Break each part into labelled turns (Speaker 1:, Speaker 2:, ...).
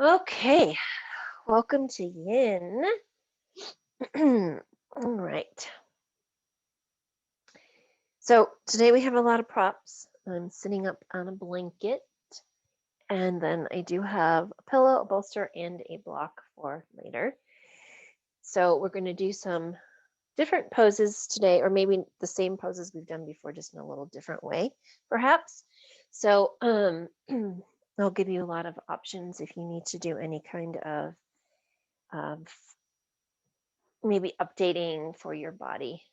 Speaker 1: Okay, welcome to Yin. All right. So today we have a lot of props. I'm sitting up on a blanket, and then I do have a pillow, a bolster, and a block for later. So we're going to do some different poses today, or maybe the same poses we've done before, just in a little different way, perhaps. So I'll give you a lot of options if you need to do any kind of maybe updating for your body.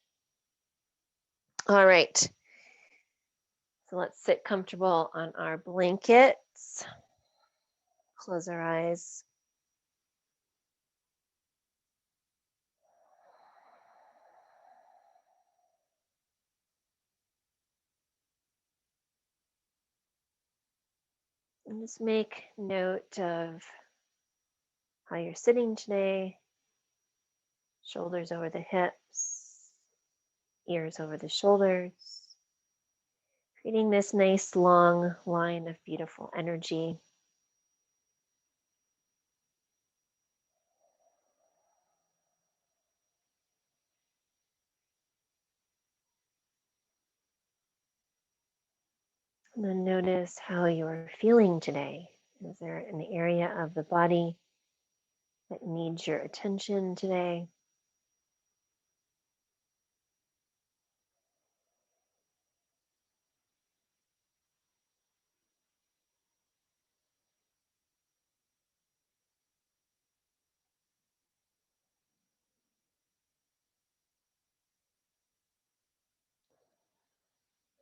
Speaker 1: All right. So let's sit comfortable on our blankets. Close our eyes. And just make note of how you're sitting today. Shoulders over the hips, ears over the shoulders. Creating this nice long line of beautiful energy. And then notice how you're feeling today. Is there an area of the body that needs your attention today?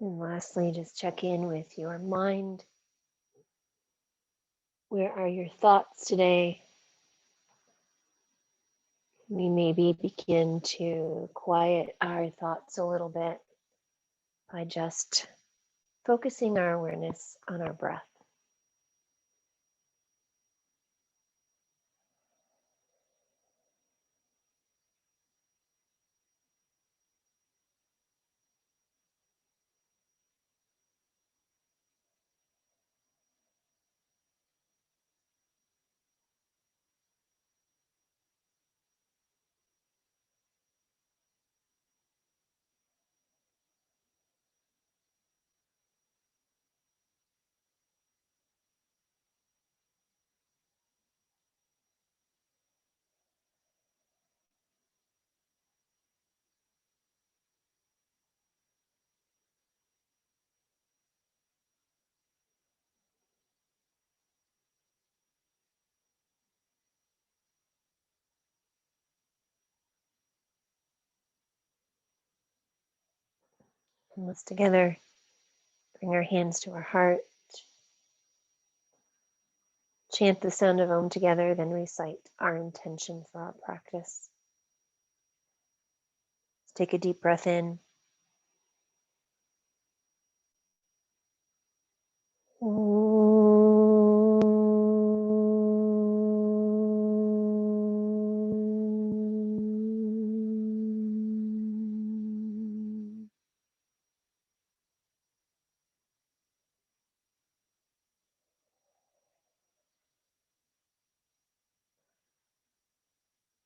Speaker 1: And lastly, just check in with your mind. Where are your thoughts today? We maybe begin to quiet our thoughts a little bit by just focusing our awareness on our breath. And let's together bring our hands to our heart, chant the sound of Om together, then recite our intention for our practice. Let's take a deep breath in.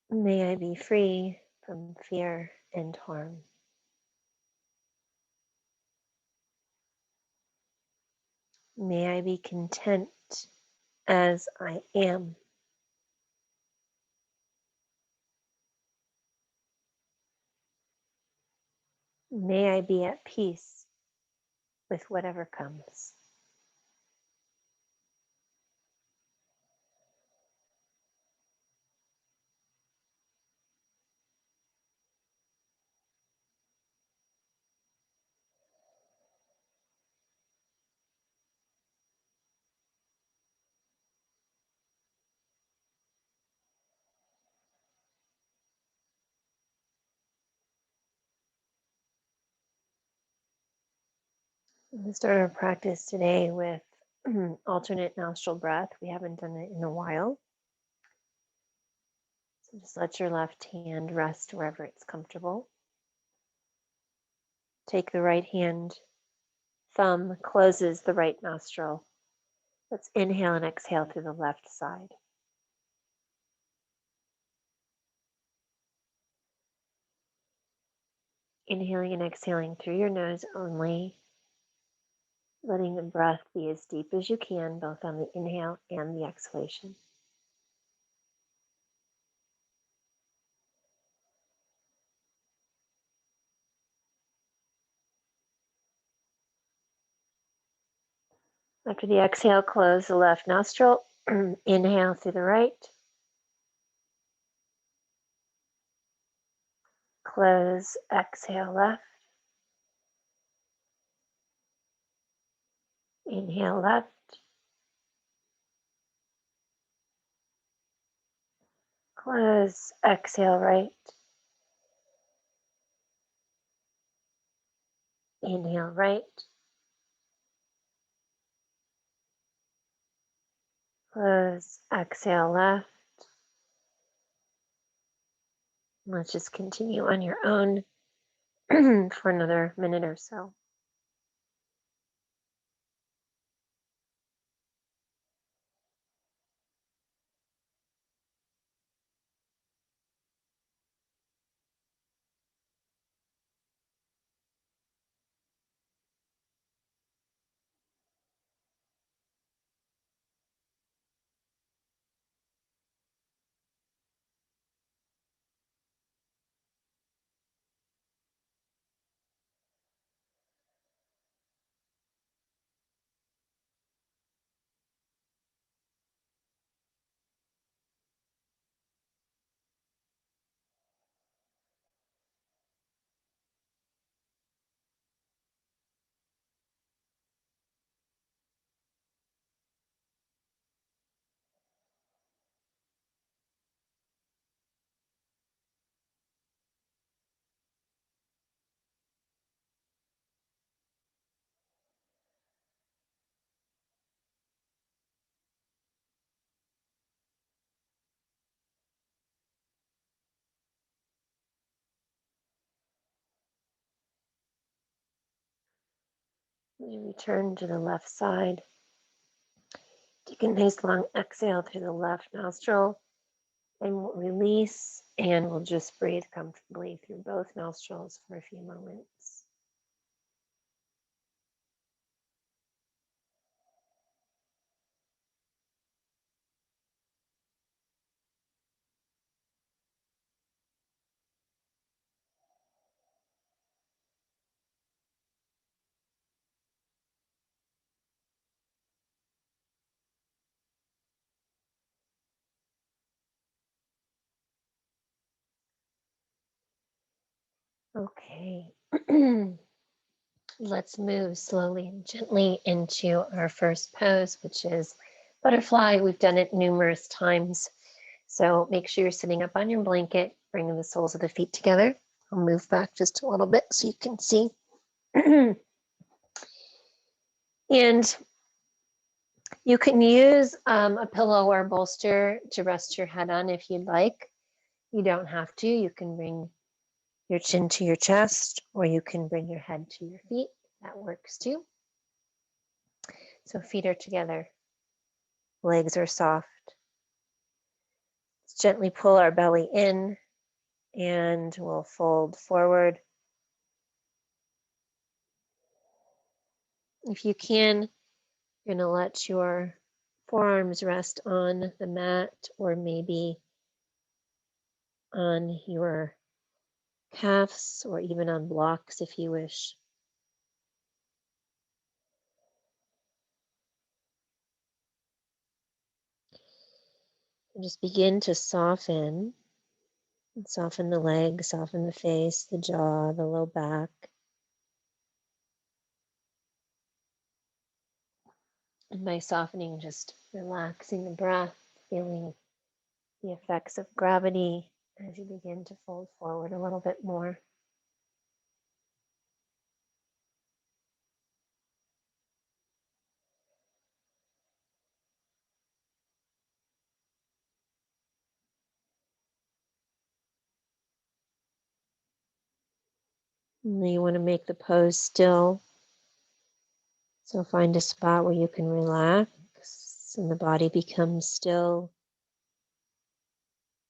Speaker 1: May I be free from fear and harm. May I be content as I am. May I be at peace with whatever comes. We'll start our practice today with alternate nostril breath. We haven't done it in a while. So just let your left hand rest wherever it's comfortable. Take the right hand, thumb closes the right nostril. Let's inhale and exhale through the left side. Inhaling and exhaling through your nose only, letting the breath be as deep as you can, both on the inhale and the exhalation. After the exhale, close the left nostril. Inhale through the right. Close, exhale left. Inhale left. Close, exhale right. Inhale right. Close, exhale left. Let's just continue on your own for another minute or so. We return to the left side. Take a nice long exhale through the left nostril and we'll release, and we'll just breathe comfortably through both nostrils for a few moments. Okay. Let's move slowly and gently into our first pose, which is butterfly. We've done it numerous times. So make sure you're sitting up on your blanket, bringing the soles of the feet together. I'll move back just a little bit so you can see. And you can use a pillow or bolster to rest your head on if you'd like. You don't have to. You can bring your chin to your chest, or you can bring your head to your feet. That works too. So feet are together, legs are soft. Let's gently pull our belly in, and we'll fold forward. If you can, you're going to let your forearms rest on the mat, or maybe on your calves, or even on blocks if you wish. And just begin to soften. Soften the legs, soften the face, the jaw, the low back. And by softening, just relaxing the breath, feeling the effects of gravity as you begin to fold forward a little bit more. And you want to make the pose still. So find a spot where you can relax and the body becomes still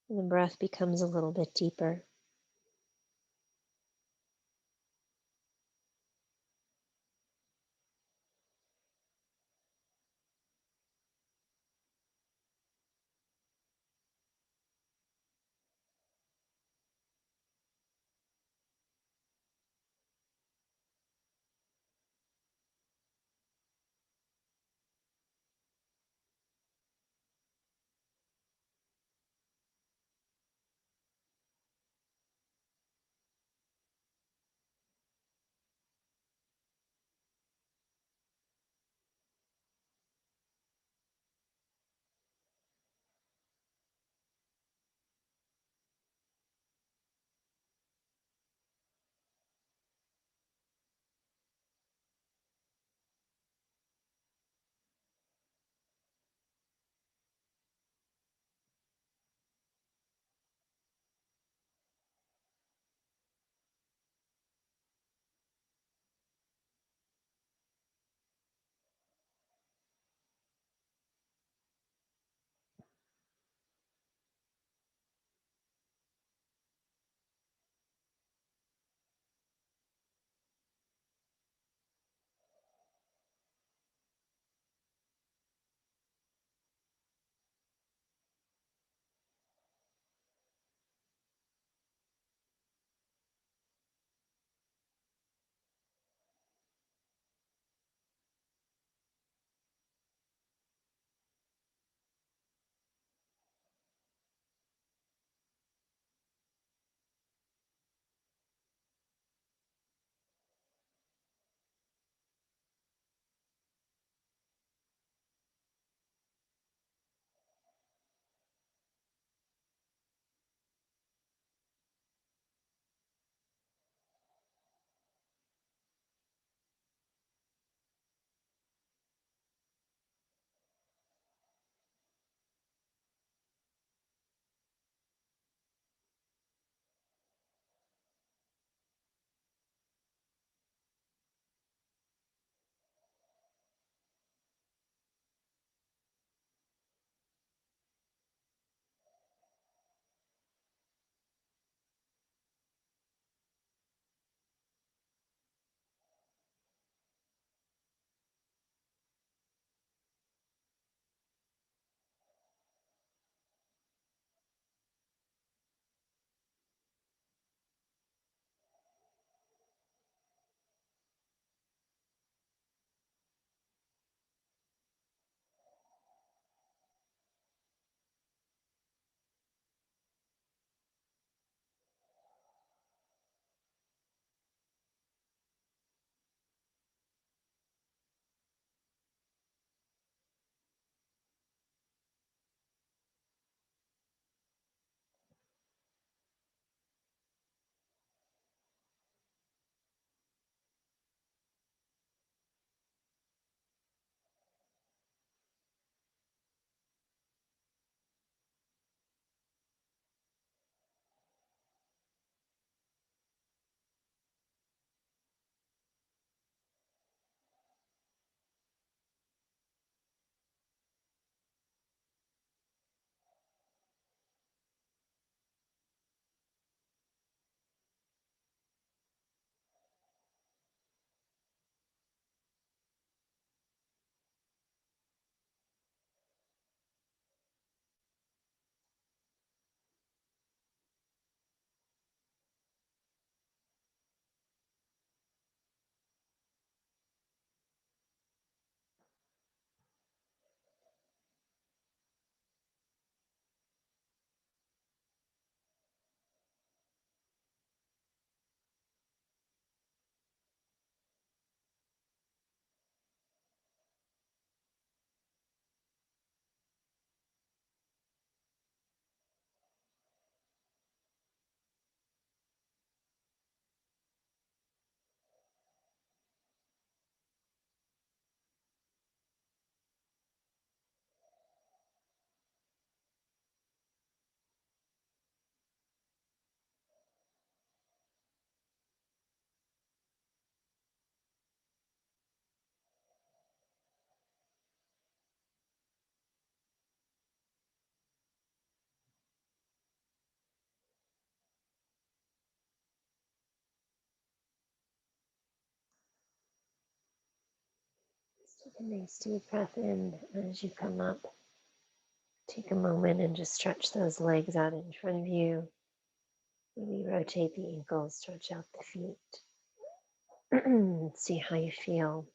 Speaker 1: and the breath becomes a little bit deeper. Take a nice deep breath in as you come up. Take a moment and just stretch those legs out in front of you. Maybe rotate the ankles, stretch out the feet. See how you feel.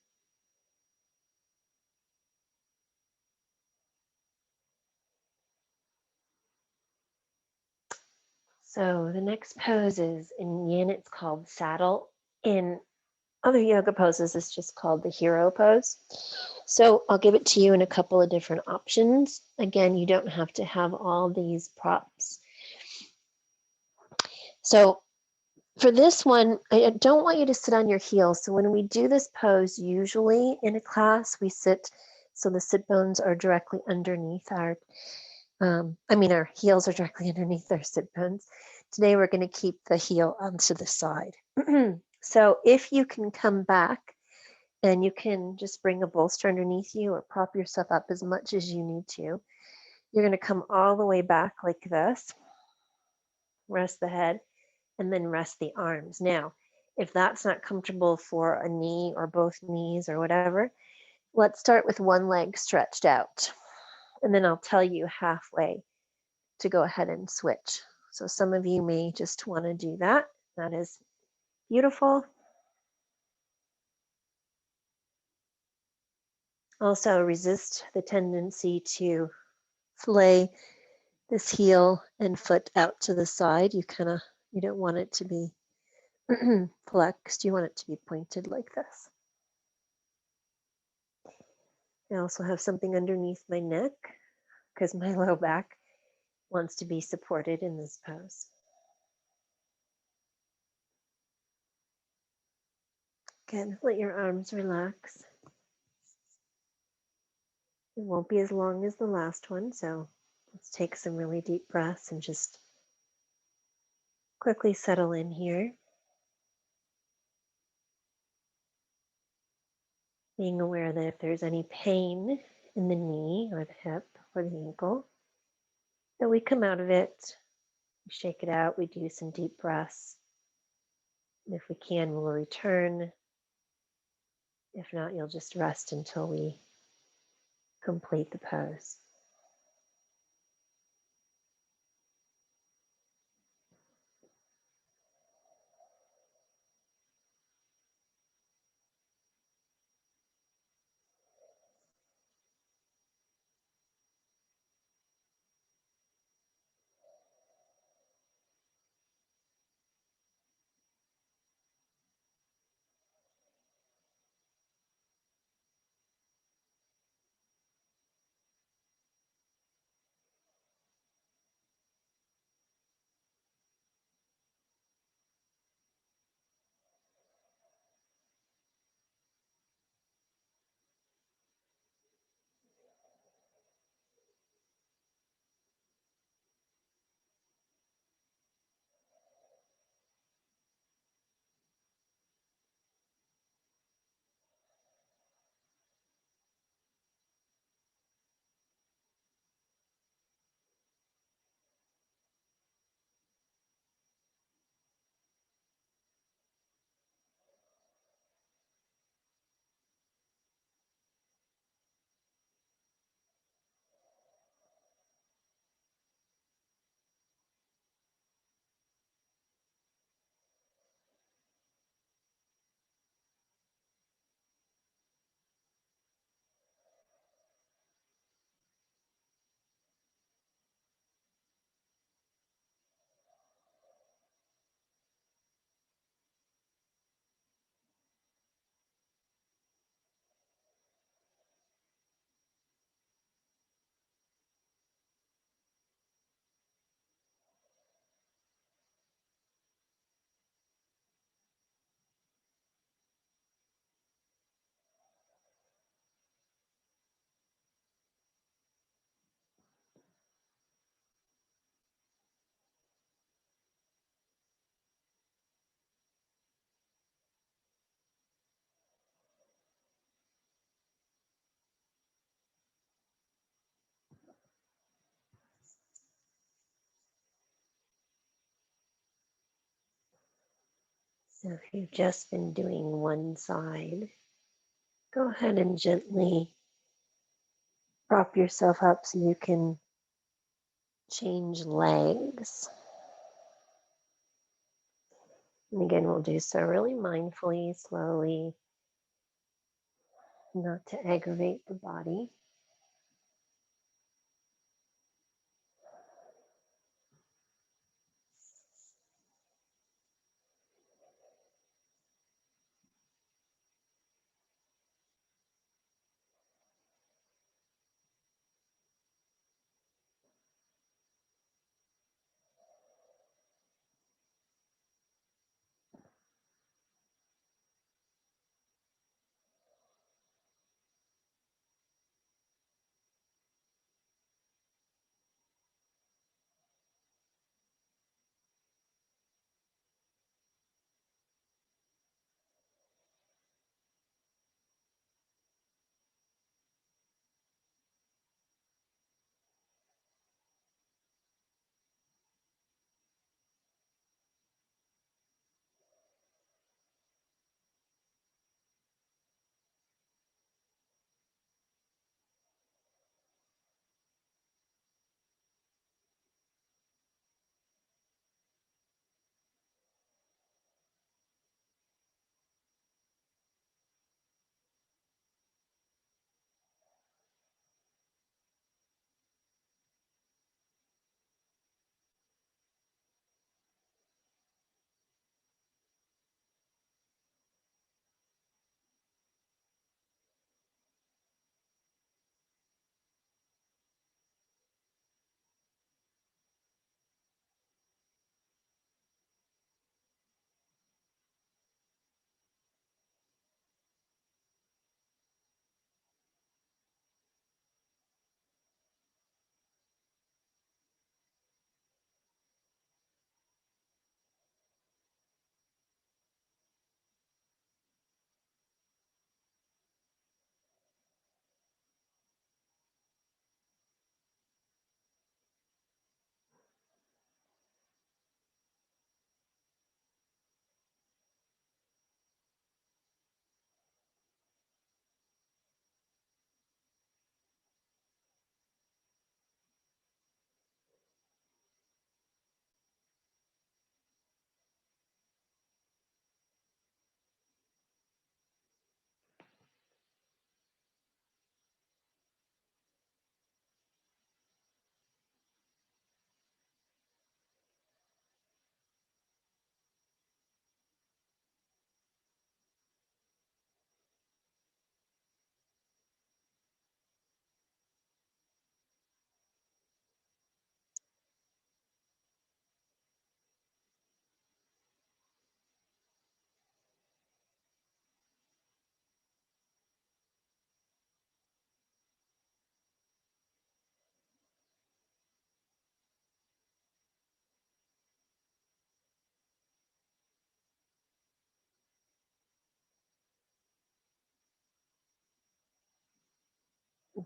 Speaker 1: So the next pose is in yin, it's called saddle. In other yoga poses, it's just called the hero pose. So I'll give it to you in a couple of different options. Again, you don't have to have all these props. So for this one, I don't want you to sit on your heels. So when we do this pose, usually in a class, we sit so the sit bones are directly underneath our our heels are directly underneath our sit bones. Today, we're going to keep the heel onto the side. So if you can come back and you can just bring a bolster underneath you or prop yourself up as much as you need to, you're going to come all the way back like this, rest the head, and then rest the arms. Now, if that's not comfortable for a knee or both knees or whatever, let's start with one leg stretched out. And then I'll tell you halfway to go ahead and switch. So some of you may just want to do that. That is beautiful. Also resist the tendency to flay this heel and foot out to the side. You don't want it to be flexed. You want it to be pointed like this. I also have something underneath my neck because my low back wants to be supported in this pose. Again, let your arms relax. It won't be as long as the last one, so let's take some really deep breaths and just quickly settle in here. Being aware that if there's any pain in the knee or the hip or the ankle, that we come out of it, we shake it out, we do some deep breaths. And if we can, we'll return. If not, you'll just rest until we complete the pose. So if you've just been doing one side, Go ahead and gently prop yourself up so you can change legs. And again, we'll do so really mindfully, slowly, not to aggravate the body.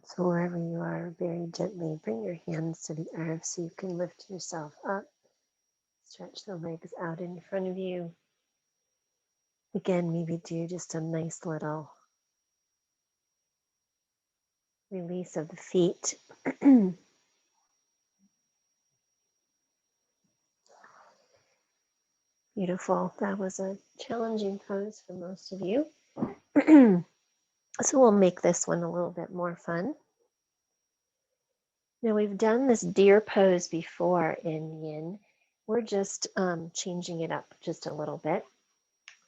Speaker 1: So wherever you are, very gently bring your hands to the earth so you can lift yourself up. Stretch the legs out in front of you. Again, maybe do just a nice little release of the feet. Beautiful. That was a challenging pose for most of you. So we'll make this one a little bit more fun. Now we've done this deer pose before in yin. We're just changing it up just a little bit.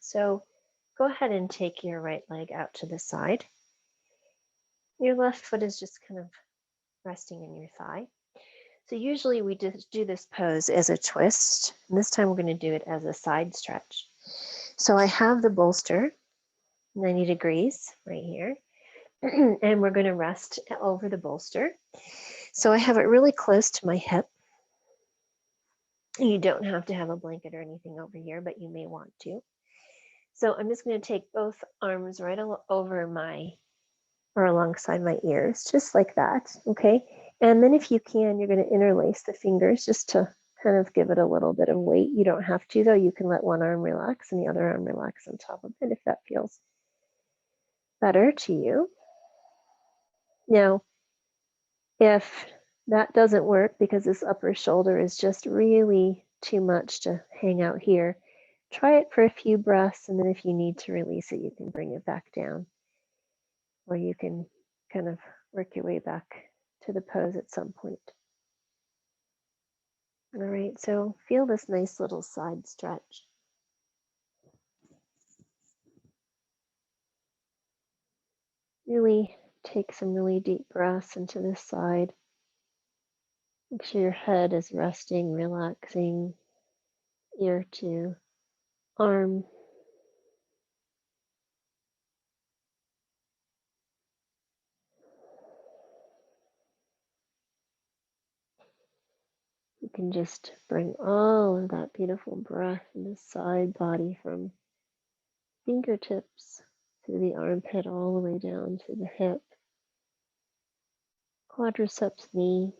Speaker 1: So go ahead and take your right leg out to the side. Your left foot is just kind of resting in your thigh. So usually we just do this pose as a twist. And this time we're going to do it as a side stretch. So I have the bolster 90 degrees right here. And we're going to rest over the bolster. So I have it really close to my hip. You don't have to have a blanket or anything over here, but you may want to. So I'm just going to take both arms right over my, or alongside my ears, just like that, okay? And then if you can, you're going to interlace the fingers just to kind of give it a little bit of weight. You don't have to, though. You can let one arm relax and the other arm relax on top of it if that feels better to you. Now, if that doesn't work because this upper shoulder is just really too much to hang out here, try it for a few breaths, and then if you need to release it, you can bring it back down, or you can kind of work your way back to the pose at some point. All right, so feel this nice little side stretch. Really take some really deep breaths into this side. Make sure your head is resting, relaxing, ear to arm. You can just bring all of that beautiful breath in the side body from fingertips through the armpit all the way down to the hip, quadriceps knee.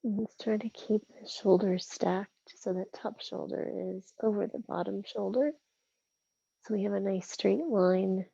Speaker 1: And let's try to keep the shoulders stacked so that top shoulder is over the bottom shoulder. So we have a nice straight line.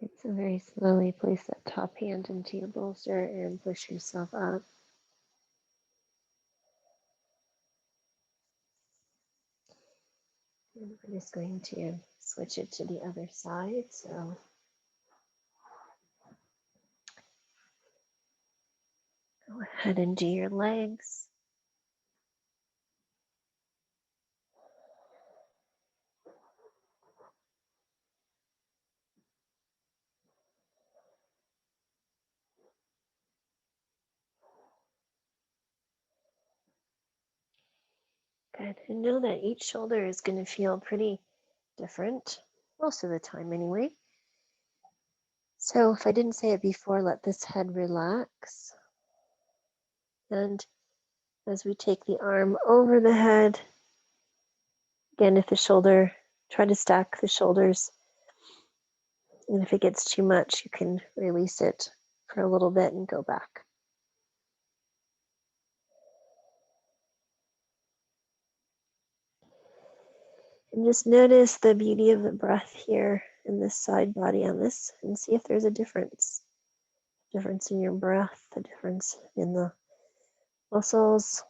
Speaker 1: And so very slowly place that top hand into your bolster and push yourself up. And we're just going to switch it to the other side. So go ahead and do your legs. Good. And know that each shoulder is going to feel pretty different. most of the time anyway. So if I didn't say it before, let this head relax. And as we take the arm over the head, again, if the shoulder, try to stack the shoulders. And if it gets too much, you can release it for a little bit and go back. And just notice the beauty of the breath here in this side body on this, and see if there's a difference. Difference in your breath, the difference in the muscles.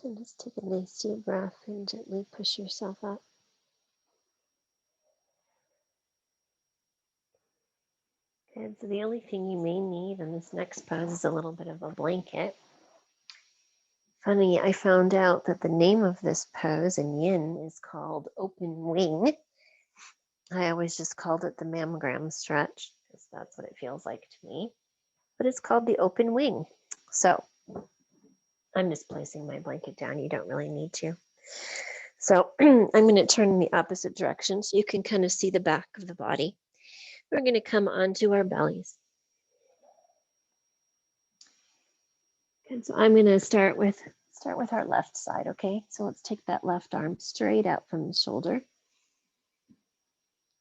Speaker 1: So just take a nice deep breath and gently push yourself up. And so the only thing you may need in this next pose is a little bit of a blanket. Funny, I found out that the name of this pose in yin is called open wing. I always just called it the mammogram stretch because that's what it feels like to me. But it's called the open wing. So I'm just placing my blanket down. You don't really need to. So I'm going to turn in the opposite direction so you can kind of see the back of the body. We're going to come onto our bellies. And so I'm going to start with start with our left side, okay? So let's take that left arm straight out from the shoulder.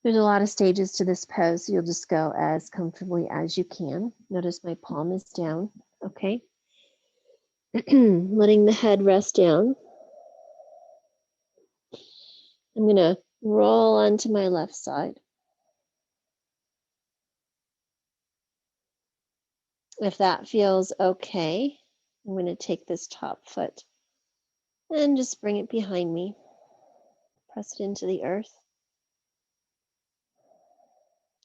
Speaker 1: There's a lot of stages to this pose, so you'll just go as comfortably as you can. Notice my palm is down, okay? Letting the head rest down. I'm gonna roll onto my left side. If that feels okay, I'm gonna take this top foot and just bring it behind me. Press it into the earth.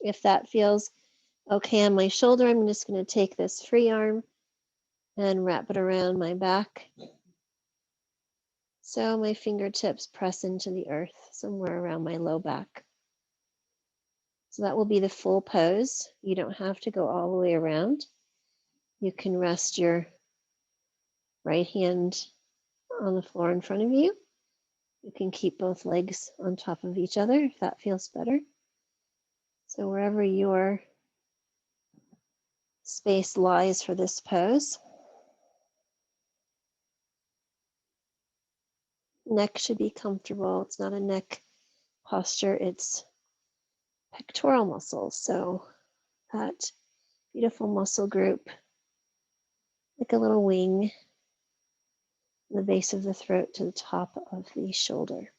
Speaker 1: If that feels okay on my shoulder, I'm just going to take this free arm and wrap it around my back. So my fingertips press into the earth somewhere around my low back. So that will be the full pose. You don't have to go all the way around. You can rest your right hand on the floor in front of you. You can keep both legs on top of each other if that feels better. So wherever your space lies for this pose. Neck should be comfortable. It's not a neck posture, it's pectoral muscles. So that beautiful muscle group, like a little wing, the base of the throat to the top of the shoulder.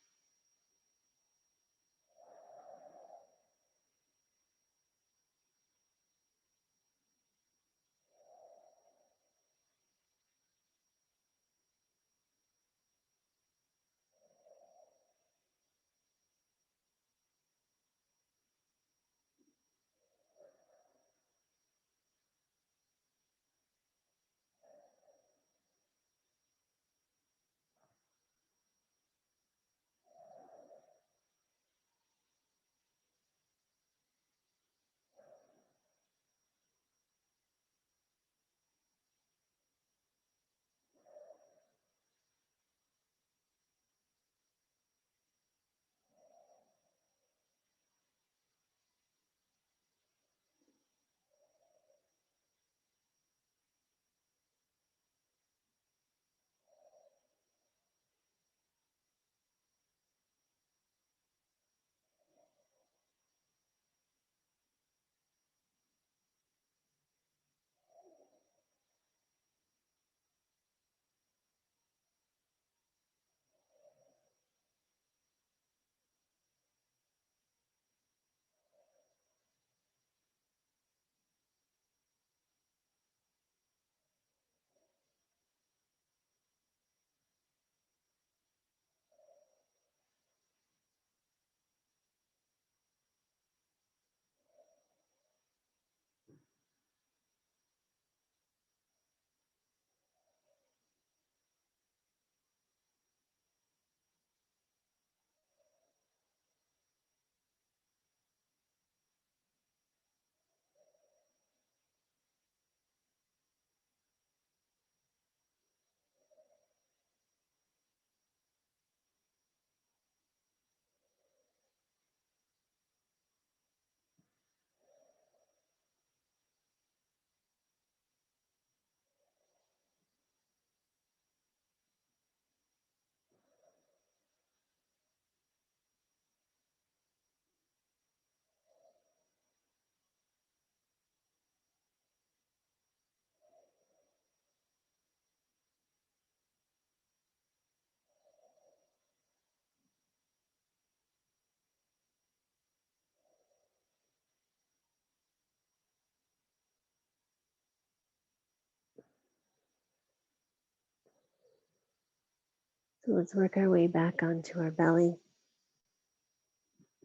Speaker 1: So let's work our way back onto our belly.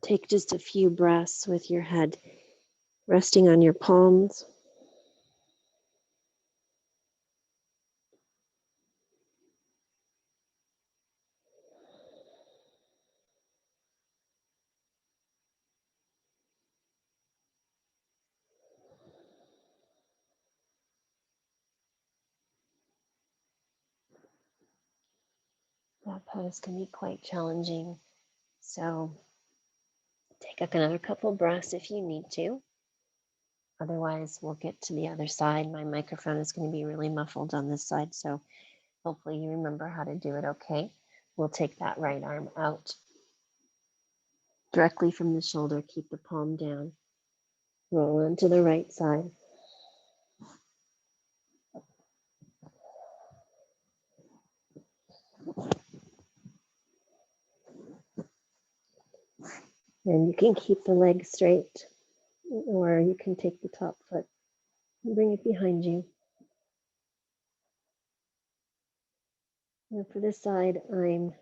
Speaker 1: Take just a few breaths with your head resting on your palms. That pose can be quite challenging. So take another couple breaths if you need to. Otherwise, we'll get to the other side. My microphone is going to be really muffled on this side, so Hopefully you remember how to do it okay. We'll take that right arm out directly from the shoulder. Keep the palm down. Roll onto the right side. And you can keep the leg straight, or you can take the top foot and bring it behind you. And for this side, I'm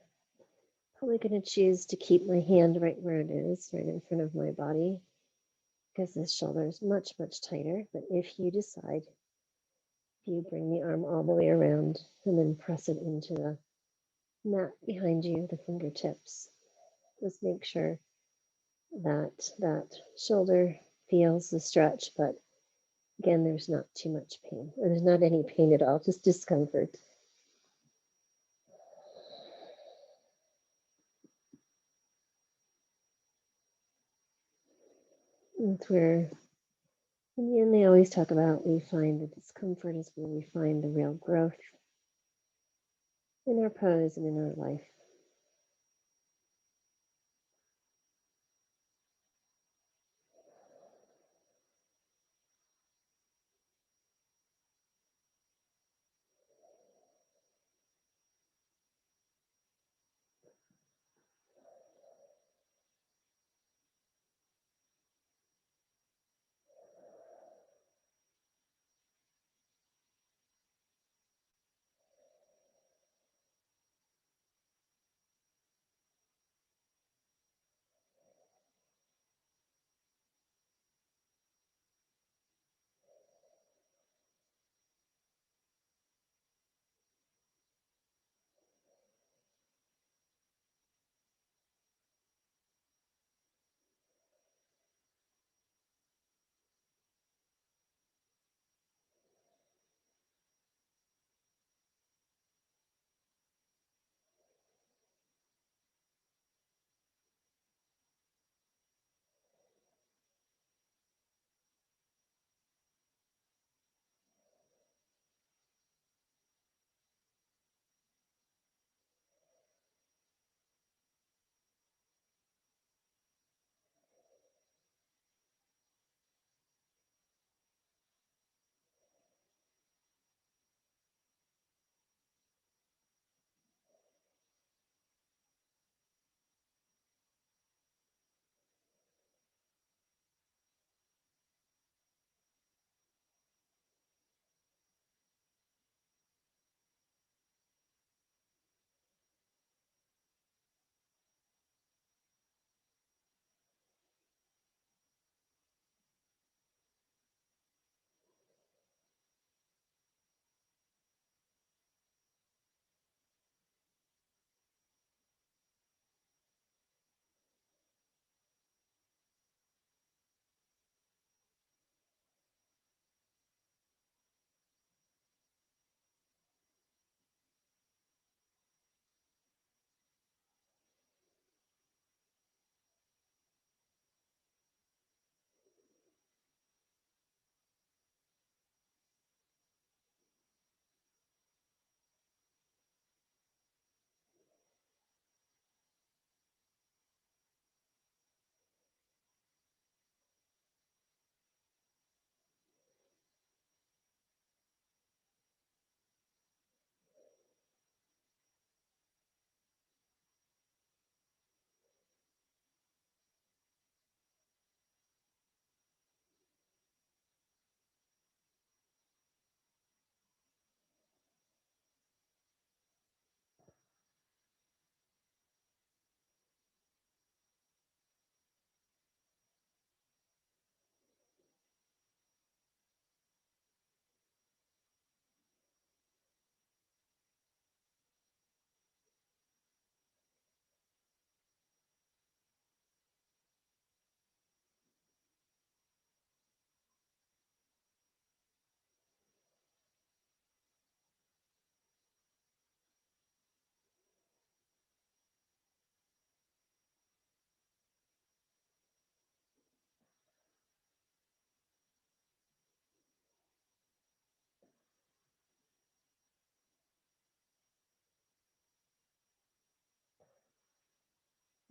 Speaker 1: probably going to choose to keep my hand right where it is, right in front of my body, because this shoulder is much, much tighter. But if you decide, you bring the arm all the way around and then press it into the mat behind you, the fingertips. Just make sure that that shoulder feels the stretch, but again, there's not too much pain, or there's not any pain at all, just discomfort. That's where, in the end, they always talk about we find the discomfort is where we find the real growth in our pose and in our life.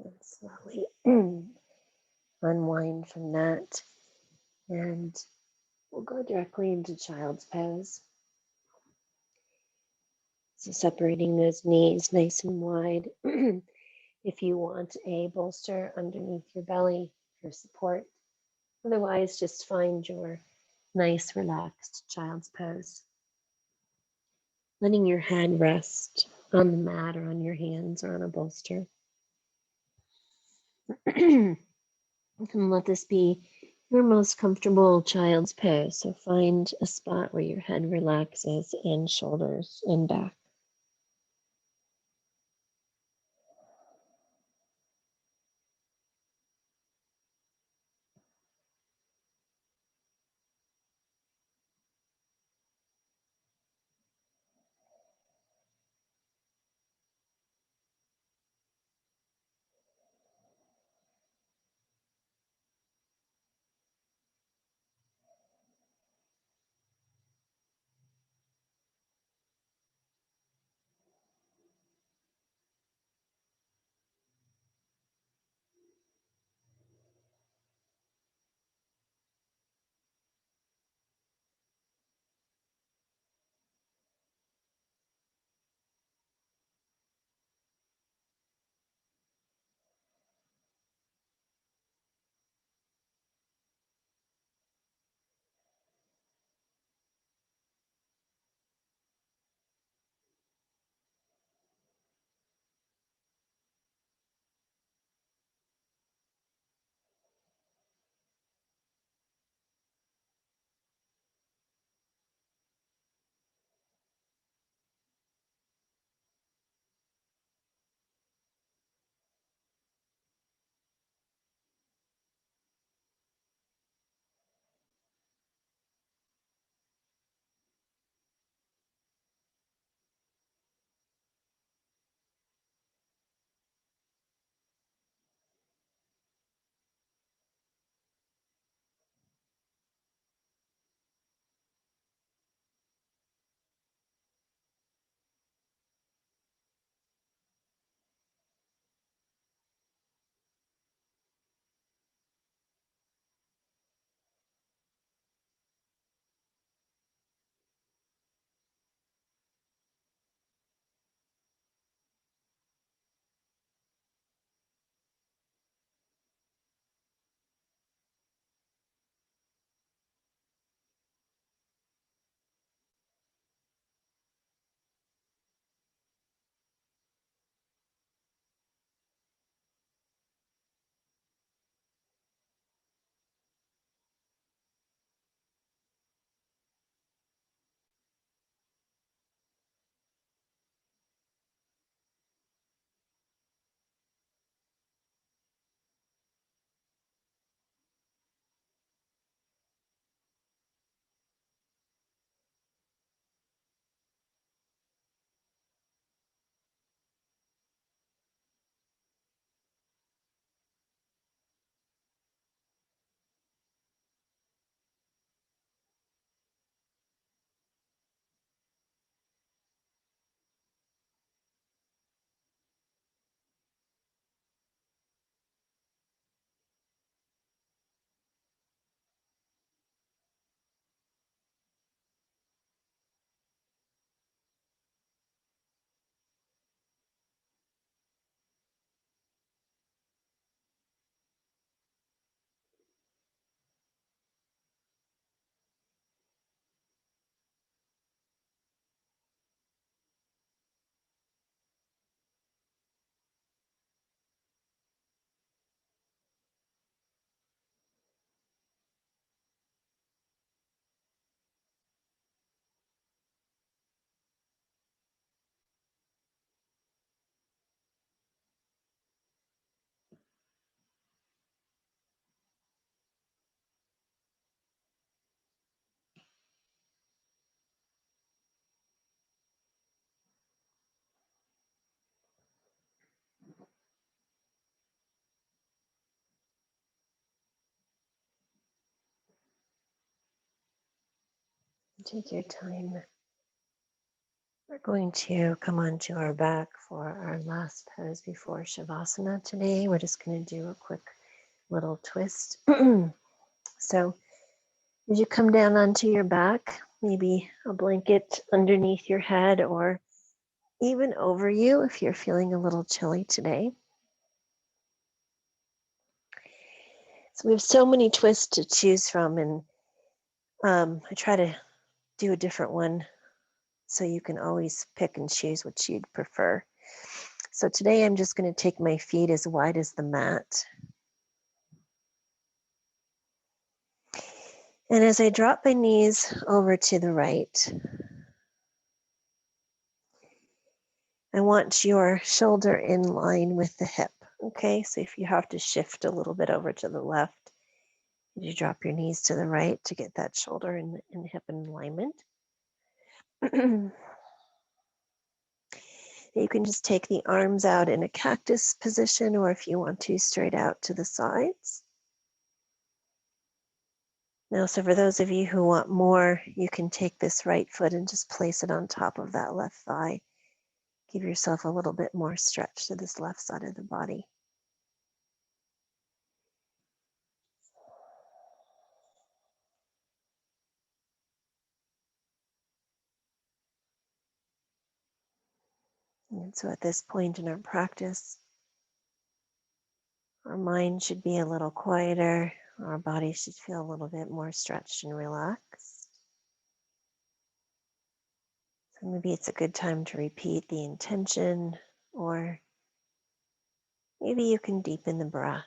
Speaker 1: And slowly unwind from that. And we'll go directly into child's pose. So separating those knees nice and wide. If you want a bolster underneath your belly for support. Otherwise, just find your nice, relaxed child's pose. Letting your head rest on the mat or on your hands or on a bolster. You can let this be your most comfortable child's pose. So find a spot where your head relaxes and shoulders and back. Take your time. We're going to come onto our back for our last pose before Shavasana today. We're just going to do a quick little twist. So as you come down onto your back, maybe a blanket underneath your head or even over you if you're feeling a little chilly today. So we have so many twists to choose from, and I try to do a different one so you can always pick and choose what you'd prefer. So today I'm just going to take my feet as wide as the mat. And as I drop my knees over to the right, I want your shoulder in line with the hip. Okay, so if you have to shift a little bit over to the left, you drop your knees to the right to get that shoulder and hip in alignment. You can just take the arms out in a cactus position, or if you want to, straight out to the sides. Now, so for those of you who want more, you can take this right foot and just place it on top of that left thigh. Give yourself a little bit more stretch to this left side of the body. And so at this point in our practice, our mind should be a little quieter. Our body should feel a little bit more stretched and relaxed. So maybe it's a good time to repeat the intention, or maybe you can deepen the breath.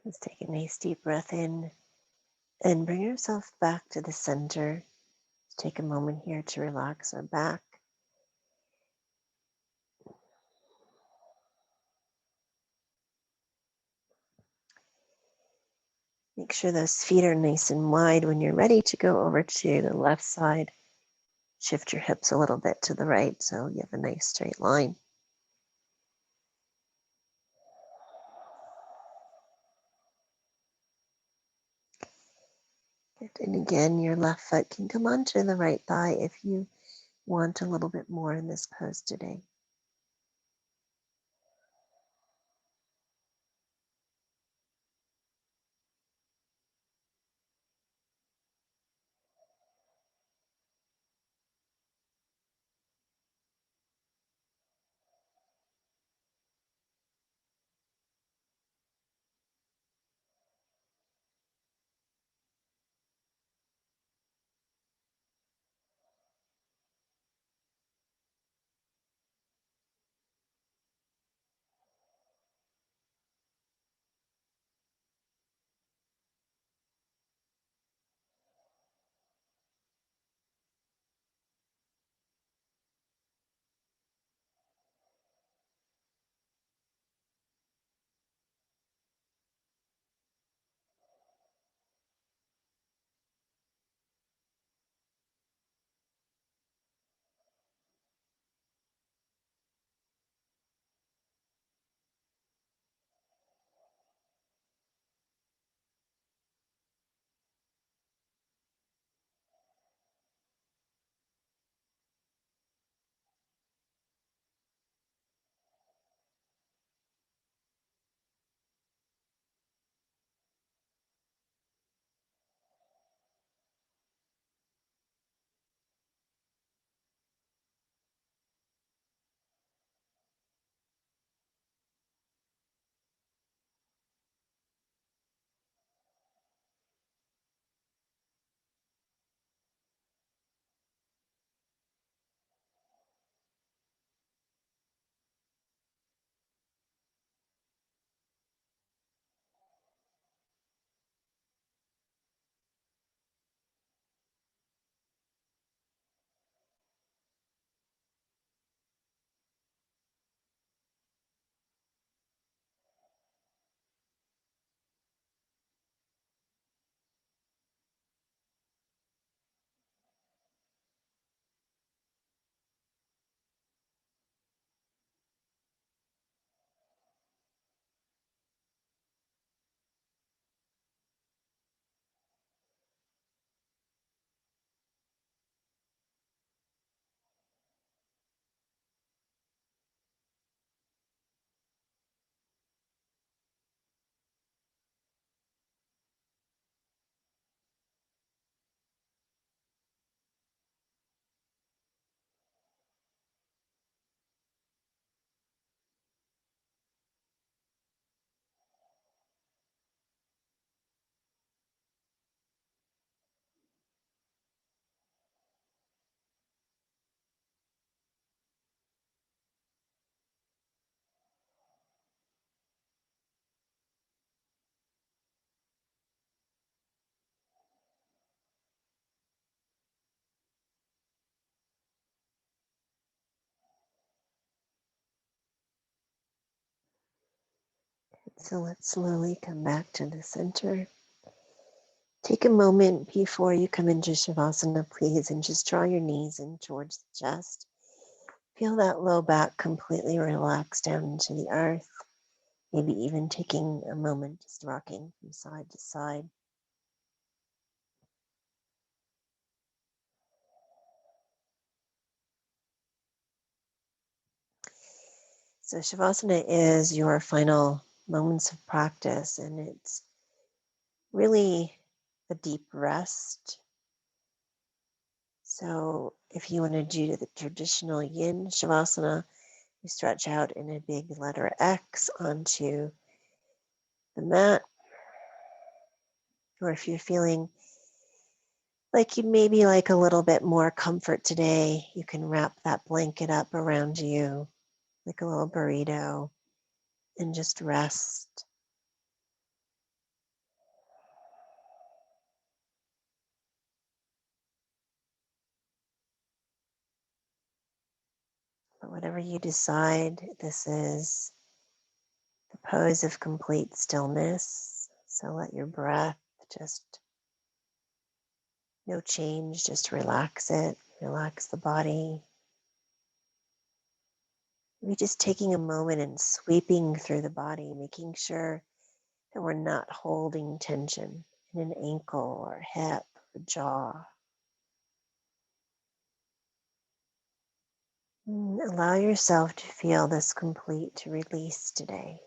Speaker 1: Let's take a nice deep breath in and bring yourself back to the center. Take a moment here to relax our back. Make sure those feet are nice and wide. When you're ready to go over to the left side, shift your hips a little bit to the right so you have a nice straight line. Good. And again, your left foot can come onto the right thigh if you want a little bit more in this pose today. So let's slowly come back to the center. Take a moment before you come into Shavasana, please, and just draw your knees in towards the chest. Feel that low back completely relax down into the earth. Maybe even taking a moment, just rocking from side to side. So Shavasana is your final moments of practice, and it's really a deep rest. So if you want to do the traditional Yin Shavasana, you stretch out in a big letter X onto the mat. Or if you're feeling like you maybe like a little bit more comfort today, you can wrap that blanket up around you like a little burrito and just rest. But whatever you decide, this is the pose of complete stillness. So let your breath just, no change, just relax it, relax the body. Maybe just taking a moment and sweeping through the body, making sure that we're not holding tension in an ankle or hip the jaw. Allow yourself to feel this complete release today.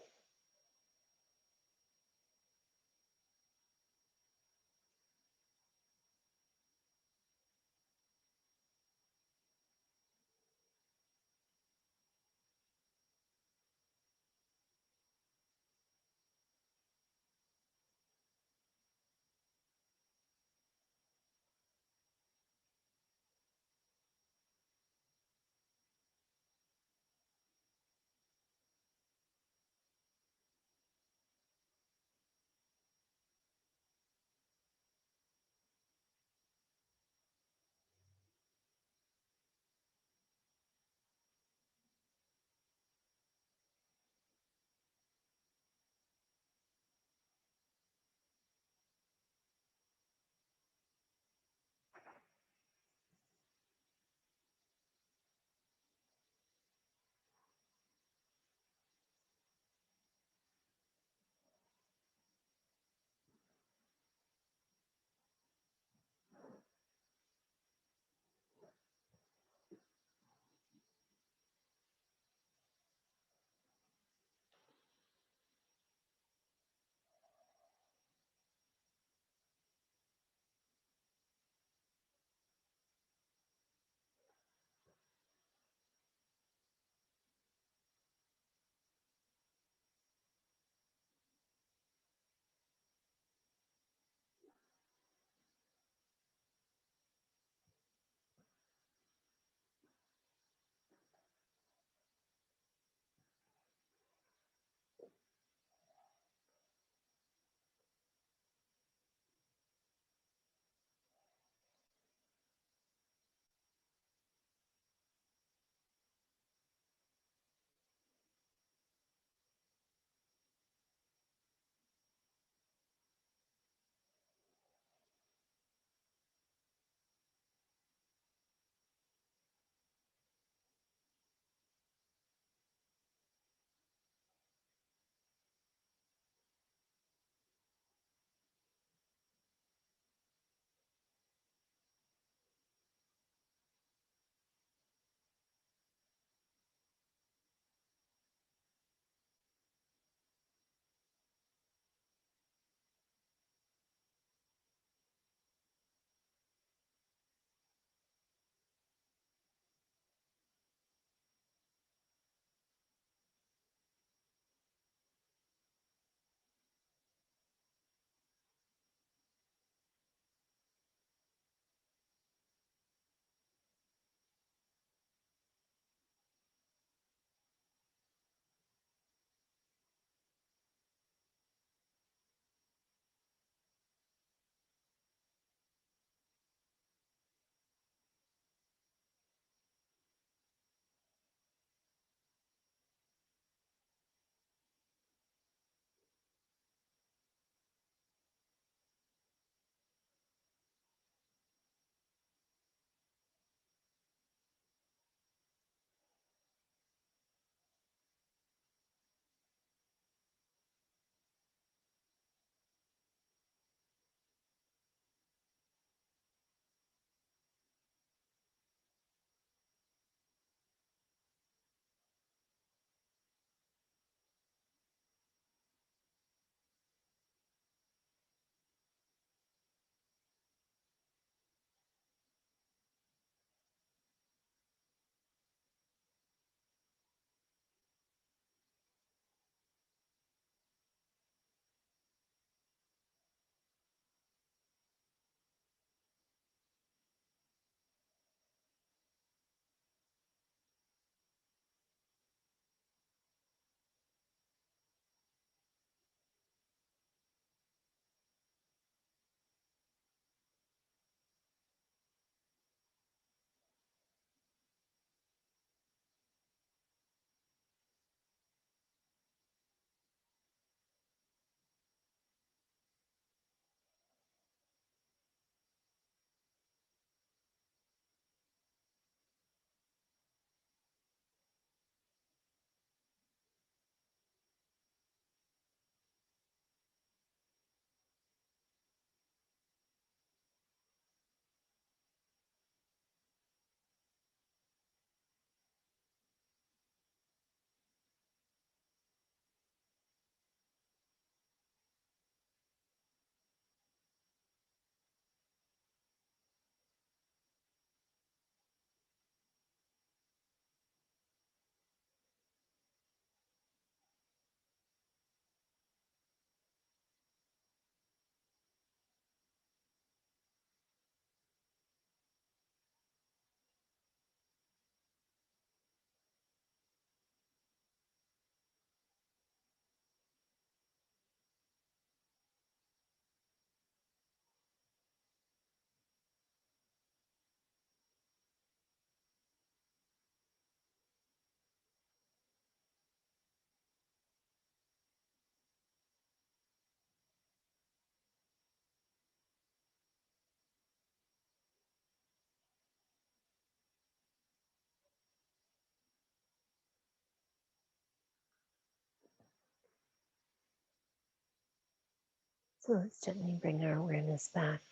Speaker 1: So let's gently bring our awareness back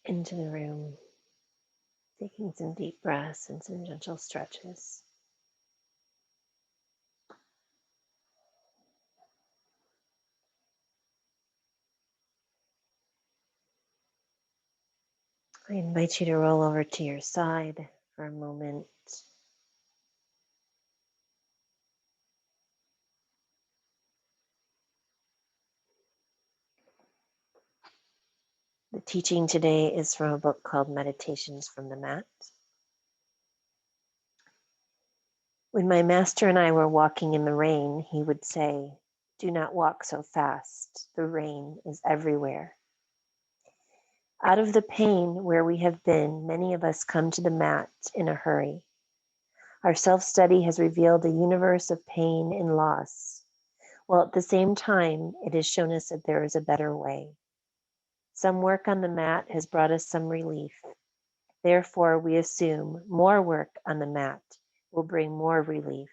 Speaker 1: into the room, taking some deep breaths and some gentle stretches. I invite you to roll over to your side for a moment. The teaching today is from a book called Meditations from the Mat. When my master and I were walking in the rain, he would say, "Do not walk so fast. The rain is everywhere." Out of the pain where we have been, many of us come to the mat in a hurry. Our self-study has revealed a universe of pain and loss, while at the same time, it has shown us that there is a better way. Some work on the mat has brought us some relief. Therefore, we assume more work on the mat will bring more relief.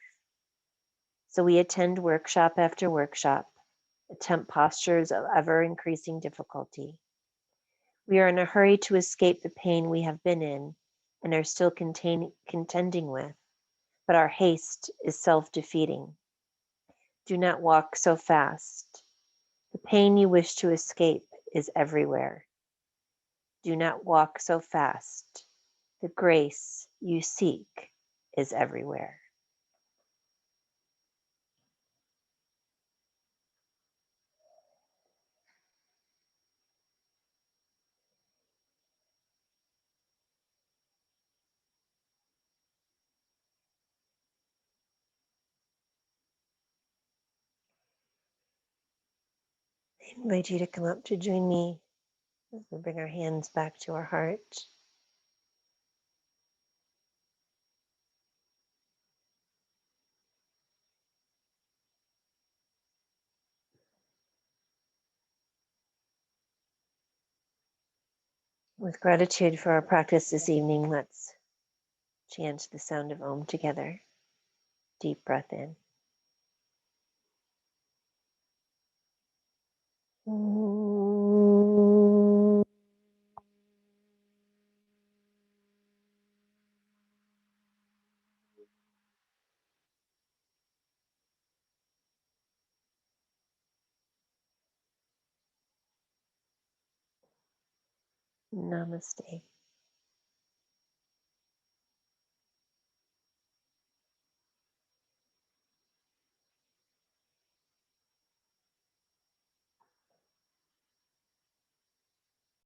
Speaker 1: So we attend workshop after workshop, attempt postures of ever-increasing difficulty. We are in a hurry to escape the pain we have been in and are still contending with, but our haste is self-defeating. Do not walk so fast. The pain you wish to escape is everywhere. Do not walk so fast. The grace you seek is everywhere. I invite you to come up to join me as we bring our hands back to our heart. With gratitude for our practice this evening, let's chant the sound of Om together. Deep breath in. Om. Namaste.